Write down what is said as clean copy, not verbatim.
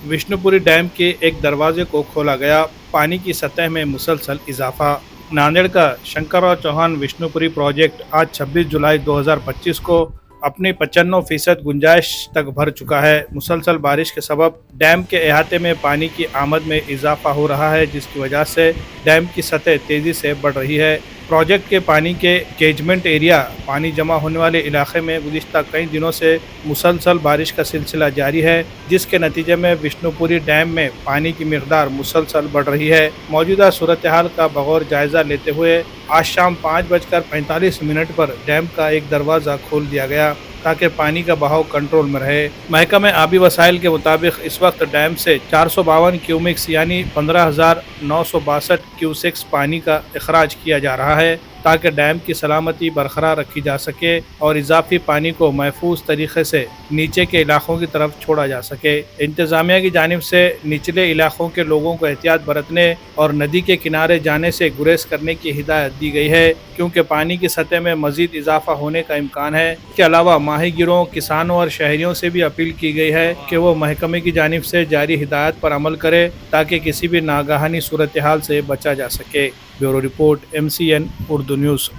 Vishnupuri dam के एक दरवाजे को खोला गया। पानी की सतह में मुसलसल इजाफा। नांदेड़ का शंकरराव चौहान विष्णुपुरी प्रोजेक्ट आज 26 जुलाई 2025 को अपनी 95% गुंजाइश तक भर चुका है। मुसलसल बारिश के सबब डैम के अहाते में पानी की आमद में इजाफा हो रहा है, जिसकी वजह से डैम की सतह तेजी से बढ़ रही है। प्रोजेक्ट के पानी के कैचमेंट एरिया पानी जमा होने वाले इलाके में गुज़िश्ता कई दिनों से मुसलसल बारिश का सिलसिला जारी है, जिसके नतीजे में विष्णुपुरी डैम में पानी की मिकदार मुसलसल बढ़ रही है। मौजूदा सूरत हाल का बगौर जायजा लेते हुए आज शाम 5:45 पर डैम का एक दरवाज़ा खोल दिया गया ताकि पानी का बहाव कंट्रोल में रहे। महकमे आबी वसाइल के मुताबिक इस वक्त डैम से 452 क्यूमिक्स यानी 15,962 क्यूसेक्स पानी का अखराज किया जा रहा है ताकि डैम की सलामती बरकरार रखी जा सके और इजाफी पानी को महफूज तरीके से नीचे के इलाकों की तरफ छोड़ा जा सके। इंतज़ामिया की जानिब से निचले इलाकों के लोगों को एहतियात बरतने और नदी के किनारे जाने से गुरेज करने की हिदायत दी गई है, क्योंकि पानी की सतह में मज़ीद इजाफा होने का इम्कान है। इसके अलावा माहीगिरों, किसानों और शहरियों से भी अपील की गई है कि वो महकमे की जानिब से जारी हिदायत पर अमल करे ताकि किसी भी नागहानी सूरत हाल से बचा जा सके। Bureau report, MCN Urdu news.